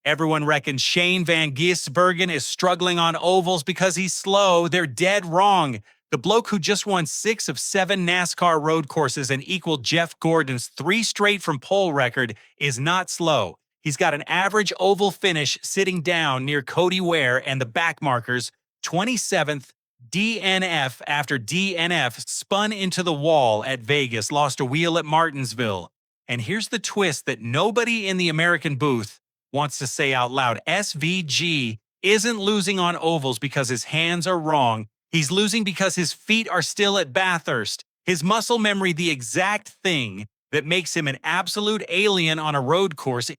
Everyone reckons Shane van Gisbergen is struggling on ovals because he's slow. They're dead wrong. The bloke who just won 6 of 7 NASCAR road courses and equaled Jeff Gordon's 3 straight from pole record is not slow. He's got an average oval finish sitting down near Cody Ware and the back markers, 27th, DNF after DNF, spun into the wall at Vegas, lost a wheel at Martinsville. And here's the twist that nobody in the American booth wants to say out loud. SVG isn't losing on ovals because his hands are wrong. He's losing because his feet are still at Bathurst. His muscle memory, the exact thing that makes him an absolute alien on a road course,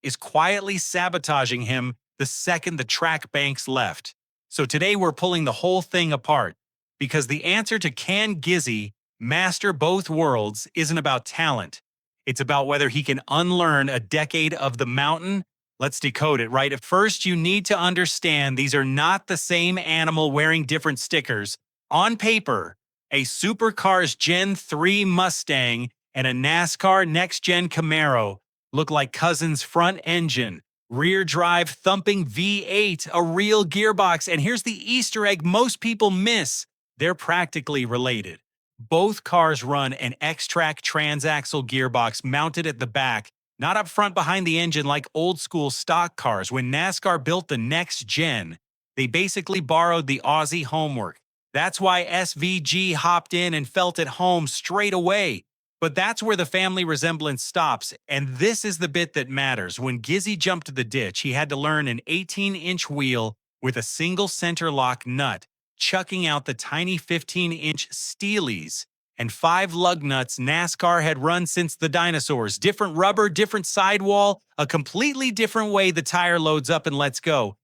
is quietly sabotaging him the second the track banks left. So today we're pulling the whole thing apart, because the answer to can Gizzy master both worlds isn't about talent. It's about whether he can unlearn a decade of the mountain. Let's decode it, right? At first, you need to understand these are not the same animal wearing different stickers. On paper, a Supercars Gen 3 Mustang and a NASCAR Next Gen Camaro look like cousins' front engine, rear drive thumping V8, a real gearbox. And here's the Easter egg most people miss. They're practically related. Both cars run an Xtrac transaxle gearbox mounted at the back, not up front behind the engine like old-school stock cars. When NASCAR built the Next Gen, they basically borrowed the Aussie homework. That's why SVG hopped in and felt at home straight away. But that's where the family resemblance stops, and this is the bit that matters. When Gizzy jumped to the ditch, he had to learn an 18-inch wheel with a single center lock nut, chucking out the tiny 15-inch Steelies and 5 lug nuts NASCAR had run since the dinosaurs. Different rubber, different sidewall, a completely different way the tire loads up and lets go.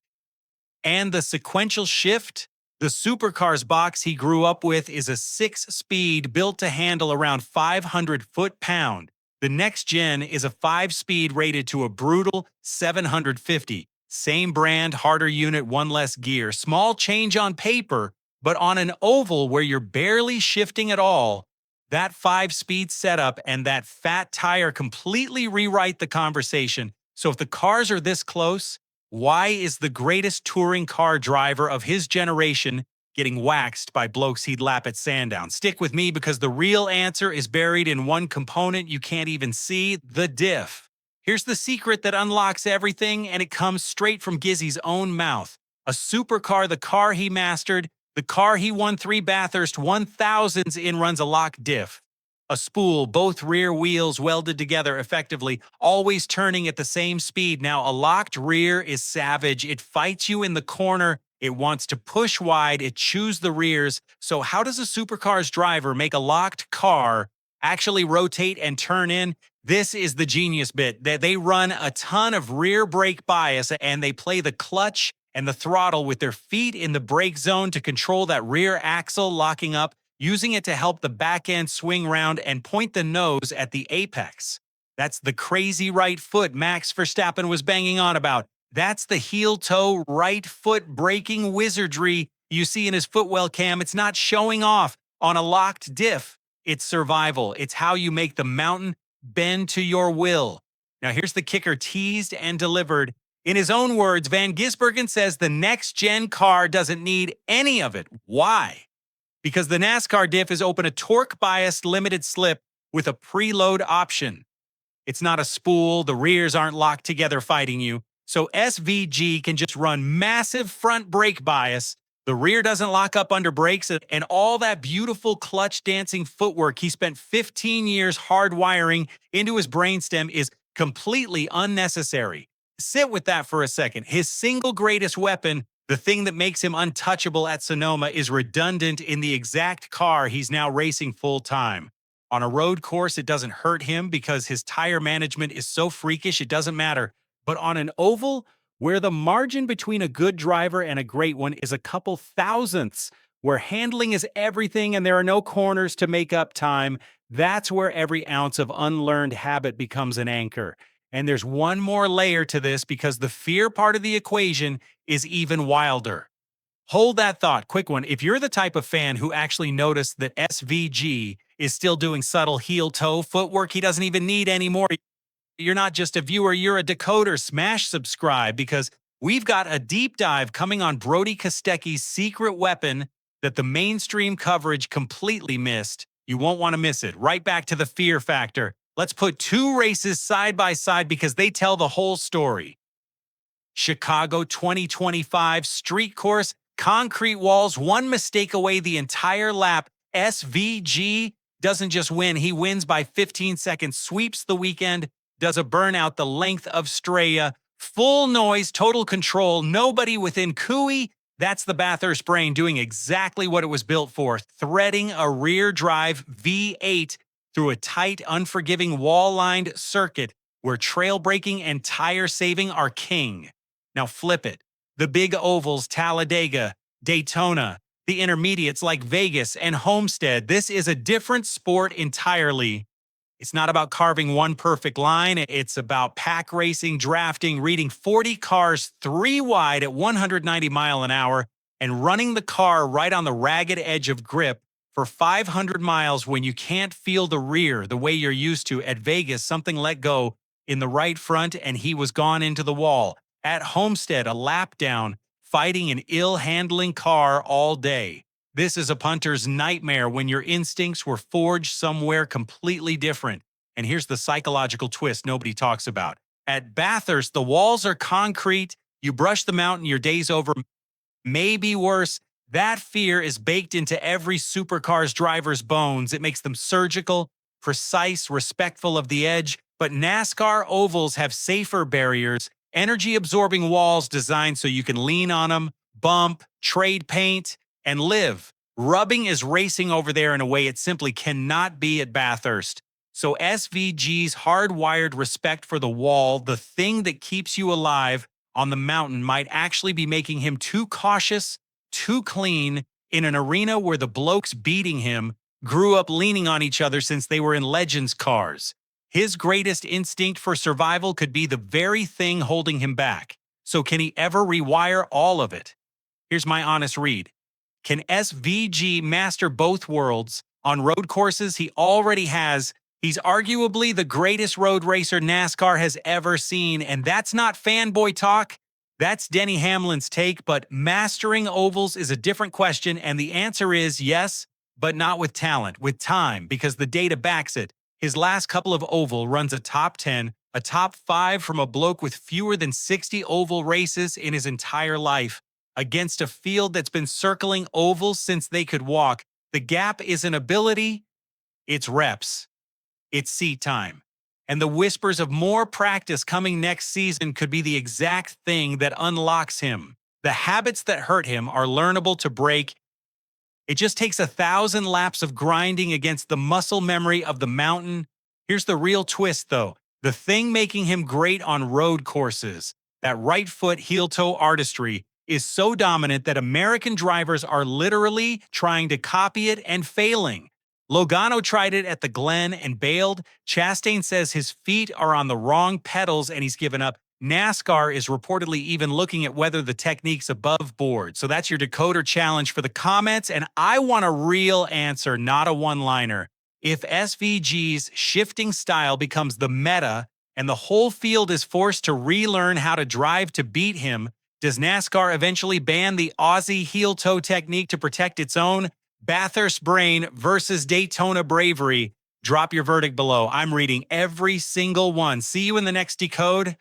And the sequential shift? The Supercars box he grew up with is a 6-speed built to handle around 500 foot-pound. The Next Gen is a 5-speed rated to a brutal 750. Same brand, harder unit, one less gear. Small change on paper, but on an oval where you're barely shifting at all, that 5-speed setup and that fat tire completely rewrite the conversation. So if the cars are this close, why is the greatest touring car driver of his generation getting waxed by blokes he'd lap at Sandown? Stick with me, because the real answer is buried in one component you can't even see: the diff. Here's the secret that unlocks everything, and it comes straight from Gizzy's own mouth. A supercar, the car he mastered, the car he won 3 Bathurst 1000s in, runs a lock diff. A spool, both rear wheels welded together effectively, always turning at the same speed. Now, a locked rear is savage. It fights you in the corner. It wants to push wide. It chews the rears. So how does a Supercars driver make a locked car actually rotate and turn in? This is the genius bit. They run a ton of rear brake bias, and they play the clutch and the throttle with their feet in the brake zone to control that rear axle locking up, using it to help the back end swing round and point the nose at the apex. That's the crazy right foot Max Verstappen was banging on about. That's the heel-toe right foot braking wizardry you see in his footwell cam. It's not showing off on a locked diff. It's survival. It's how you make the mountain bend to your will. Now here's the kicker, teased and delivered. In his own words, Van Gisbergen says the next-gen car doesn't need any of it. Why? Because the NASCAR diff is open a torque-biased limited slip with a preload option. It's not a spool. The rears aren't locked together fighting you. So SVG can just run massive front brake bias. The rear doesn't lock up under brakes, and all that beautiful clutch dancing footwork he spent 15 years hardwiring into his brainstem is completely unnecessary. Sit with that for a second. His single greatest weapon, the thing that makes him untouchable at Sonoma, is redundant in the exact car he's now racing full-time. On a road course, it doesn't hurt him because his tire management is so freakish it doesn't matter. But on an oval, where the margin between a good driver and a great one is a couple thousandths, where handling is everything and there are no corners to make up time, that's where every ounce of unlearned habit becomes an anchor. And there's one more layer to this, because the fear part of the equation is even wilder. Hold that thought. Quick one. If you're the type of fan who actually noticed that SVG is still doing subtle heel-toe footwork he doesn't even need anymore, You're not just a viewer, you're a decoder. Smash subscribe because we've got a deep dive coming on Brody Kostecki's secret weapon that the mainstream coverage completely missed. You won't want to miss it. Right back to the fear factor. Let's put two races side by side because they tell the whole story. Chicago 2025 street course, concrete walls, one mistake away the entire lap. SVG doesn't just win, he wins by 15 seconds, sweeps the weekend, does a burnout the length of Straya. Full noise, total control, nobody within cooey. That's the Bathurst brain doing exactly what it was built for, threading a rear drive V8 through a tight, unforgiving wall-lined circuit where trail braking and tire saving are king. Now flip it. The big ovals, Talladega, Daytona, the intermediates like Vegas and Homestead. This is a different sport entirely. It's not about carving one perfect line. It's about pack racing, drafting, reading 40 cars 3 wide at 190 miles an hour, and running the car right on the ragged edge of grip for 500 miles when you can't feel the rear the way you're used to. At Vegas, something let go in the right front and he was gone into the wall. At Homestead, a lap down, fighting an ill-handling car all day. This is a punter's nightmare when your instincts were forged somewhere completely different. And here's the psychological twist nobody talks about. At Bathurst, the walls are concrete. You brush them out and your day's over. Maybe worse, that fear is baked into every Supercars driver's bones. It makes them surgical, precise, respectful of the edge. But NASCAR ovals have safer barriers, energy-absorbing walls designed so you can lean on them, bump, trade paint, and live. Rubbing is racing over there in a way it simply cannot be at Bathurst. So SVG's hardwired respect for the wall, the thing that keeps you alive on the mountain, might actually be making him too cautious, too clean, in an arena where the blokes beating him grew up leaning on each other since they were in Legends cars. His greatest instinct for survival could be the very thing holding him back. So can he ever rewire all of it? Here's my honest read. Can SVG master both worlds? On road courses he already has. He's arguably the greatest road racer NASCAR has ever seen, and that's not fanboy talk. That's Denny Hamlin's take, but mastering ovals is a different question, and the answer is yes, but not with talent, with time, because the data backs it. His last couple of oval runs a top 10, a top 5 from a bloke with fewer than 60 oval races in his entire life, against a field that's been circling ovals since they could walk. The gap isn't ability, it's reps. It's seat time. And the whispers of more practice coming next season could be the exact thing that unlocks him. The habits that hurt him are learnable to break. It just takes 1,000 laps of grinding against the muscle memory of the mountain. Here's the real twist, though. The thing making him great on road courses, that right foot heel-toe artistry, is so dominant that American drivers are literally trying to copy it and failing. Logano tried it at the Glen and bailed. Chastain says his feet are on the wrong pedals and he's given up. NASCAR is reportedly even looking at whether the technique's above board. So that's your decoder challenge for the comments, and I want a real answer, not a one-liner. If SVG's shifting style becomes the meta and the whole field is forced to relearn how to drive to beat him, does NASCAR eventually ban the Aussie heel-toe technique to protect its own? Bathurst brain versus Daytona bravery. Drop your verdict below. I'm reading every single one. See you in the next Decode.